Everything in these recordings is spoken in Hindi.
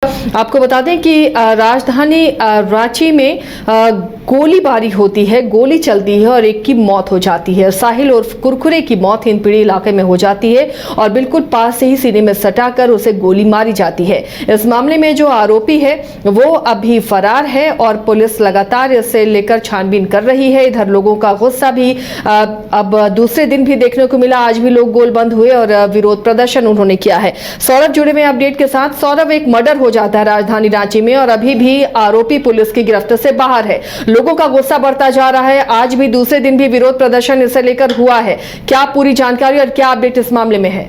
आपको बता दें कि राजधानी रांची में गोलीबारी होती है, गोली चलती है और एक की मौत हो जाती है। साहिल और कुरकुरे की मौत हिंदपीढ़ी इलाके में हो जाती है और बिल्कुल पास से ही सीने में सटाकर उसे गोली मारी जाती है। इस मामले में जो आरोपी है वो अभी फरार है और पुलिस लगातार इसे लेकर छानबीन कर रही है। इधर लोगों का गुस्सा भी अब दूसरे दिन भी देखने को मिला। आज भी लोग गोलबंद हुए और विरोध प्रदर्शन उन्होंने किया है। सौरभ जुड़े में अपडेट के साथ। सौरभ, एक मर्डर हो जाता है राजधानी रांची में और अभी भी आरोपी पुलिस की गिरफ्त से बाहर है। लोगों का गुस्सा बढ़ता जा रहा है। आज भी दूसरे दिन भी विरोध प्रदर्शन इसे लेकर हुआ है। क्या पूरी जानकारी और क्या अपडेट इस मामले में है?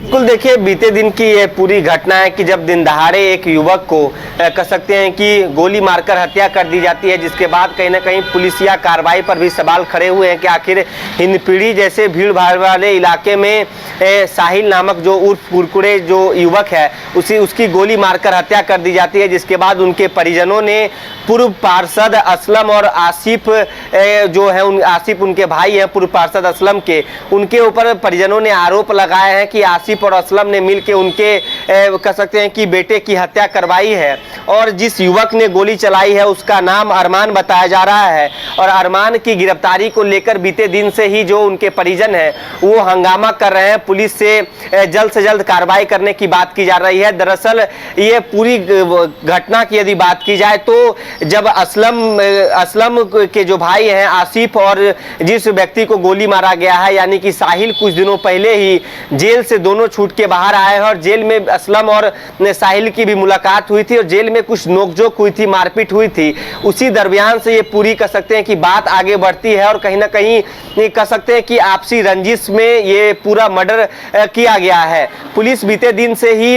बिल्कुल, देखिए, बीते दिन की ये पूरी घटना है कि जब दिन दहाड़े एक युवक को कह सकते हैं कि गोली मारकर हत्या कर दी जाती है, जिसके बाद कहीं ना कहीं पुलिसिया कार्रवाई पर भी सवाल खड़े हुए हैं कि आखिर हिंदपीढ़ी जैसे भीड़ भाड़ वाले इलाके में साहिल नामक जो उर्फ कुरकुरे जो युवक है उसकी गोली मारकर हत्या कर दी जाती है, जिसके बाद उनके परिजनों ने पूर्व पार्षद असलम और आसिफ जो है आसिफ उनके भाई हैं पूर्व पार्षद असलम के, उनके ऊपर परिजनों ने आरोप लगाए हैं कि आसिफ और असलम ने मिलकर उनके कह सकते हैं कि बेटे की हत्या करवाई है। और जिस युवक ने गोली चलाई है उसका नाम अरमान बताया जा रहा है और अरमान की गिरफ्तारी को लेकर बीते दिन से ही जो उनके परिजन हैं वो हंगामा कर रहे हैं। पुलिस से जल्द कार्रवाई करने की बात की जा रही है। दरअसल ये पूरी घटना की यदि बात की जाए तो जब असलम के जो भाई हैं आसिफ और जिस व्यक्ति को गोली मारा गया है यानी कि साहिल, कुछ दिनों पहले ही जेल से दोनों छूट के बाहर आए हैं और जेल में असलम और साहिल की भी मुलाकात हुई थी और जेल में कुछ नोकझोंक हुई थी, मारपीट हुई थी। उसी दरमियान से ये पूरी कह सकते हैं कि बात आगे बढ़ती है और कहीं ना कहीं कह सकते हैं कि आपसी रंजिश में ये पूरा मर्डर किया गया है। पुलिस बीते दिन से ही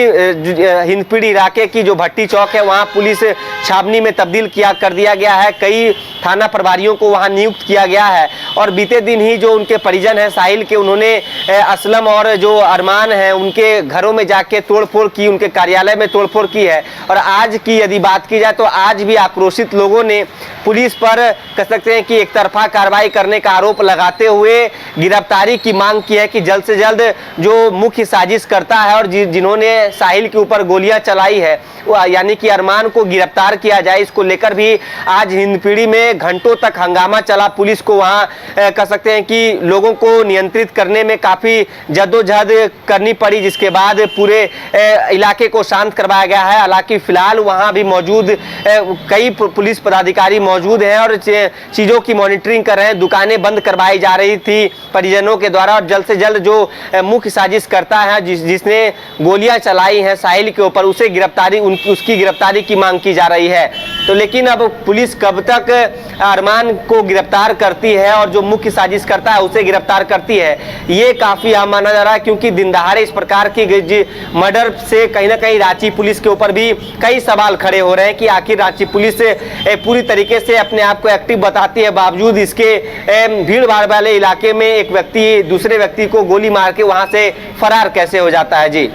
हिंदपीढ़ी इलाके की जो भट्टी चौक है वहां पुलिस छावनी में तब्दील कर दिया गया है। कई थाना प्रभारियों को वहां नियुक्त किया गया है और बीते दिन ही जो उनके परिजन हैं साहिल के, उन्होंने असलम और जो अरमान है उनके घरों में जाके तोड़फोड़ की, उनके कार्यालय में तोड़फोड़ की है। और आज की यदि बात की जाए तो आज भी आक्रोशित लोगों ने पुलिस पर कह सकते हैं कि एक तरफा कार्रवाई करने का आरोप लगाते हुए गिरफ्तारी की मांग की है कि जल्द से जल्द जो मुख्य साजिश करता है और जिन्होंने साहिल के ऊपर गोलियां चलाई है यानी कि अरमान को गिरफ्तार किया जाए। इसको लेकर भी आज हिंदपीढ़ी में घंटों तक हंगामा चला। पुलिस को वहां कह सकते हैं कि लोगों को नियंत्रित करने में काफी जद्दोजहद करनी पड़ी, जिसके बाद पूरे इलाके को शांत करवाया गया है। हालांकि फिलहाल वहां भी मौजूद कई पुलिस पदाधिकारी मौजूद हैं और चीजों की मॉनिटरिंग कर रहे हैं। दुकानें बंद करवाई जा रही थी परिजनों के द्वारा और जल्द से जल्द जो मुख्य साजिश करता है जिसने गोलियां चलाई हैं साहिल के ऊपर उसकी गिरफ्तारी की मांग की जा रही है। तो लेकिन अब पुलिस कब तक अरमान को गिरफ्तार करती है और जो मुख्य साजिश करता है उसे गिरफ्तार करती है, ये काफी अहम माना जा रहा है, क्योंकि दिन दहाड़े इस प्रकार की मर्डर से कहीं ना कहीं रांची पुलिस के ऊपर भी कई सवाल खड़े हो रहे हैं कि आखिर रांची पुलिस पूरी तरीके से अपने आप को एक्टिव बताती है, बावजूद इसके भीड़ भाड़ वाले इलाके में एक व्यक्ति दूसरे व्यक्ति को गोली मार के वहां से फरार कैसे हो जाता है। जी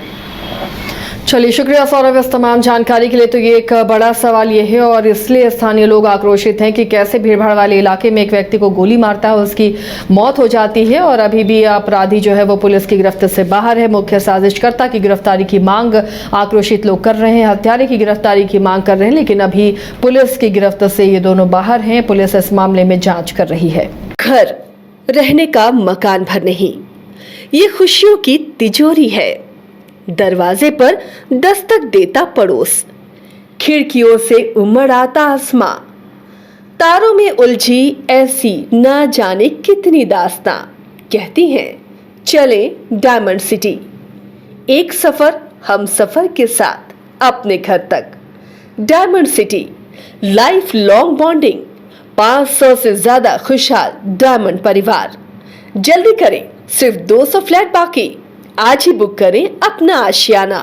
चलिए, शुक्रिया सौरभ इस तमाम जानकारी के लिए। तो ये एक बड़ा सवाल ये है और इसलिए स्थानीय लोग आक्रोशित हैं कि कैसे भीड़भाड़ वाले इलाके में एक व्यक्ति को गोली मारता है, उसकी मौत हो जाती है और अभी भी अपराधी जो है वो पुलिस की गिरफ्त से बाहर है। मुख्य साजिशकर्ता की गिरफ्तारी की मांग आक्रोशित लोग कर रहे हैं, हत्यारे की गिरफ्तारी की मांग कर रहे हैं, लेकिन अभी पुलिस की गिरफ्त से ये दोनों बाहर हैं। पुलिस इस मामले में जाँच कर रही है। घर रहने का मकान भर नहीं, ये खुशियों की तिजोरी है। दरवाजे पर दस्तक देता पड़ोस, खिड़कियों से उमड़ आता आसमां, तारों में उलझी ऐसी ना जाने कितनी दास्तां। कहती हैं चले डायमंड सिटी, एक सफर हम सफर के साथ अपने घर तक। Diamond city, life long bonding, 500 से ज्यादा खुशहाल डायमंड परिवार। जल्दी करें, सिर्फ 200 फ्लैट बाकी। आज ही बुक करें अपना आशियाना।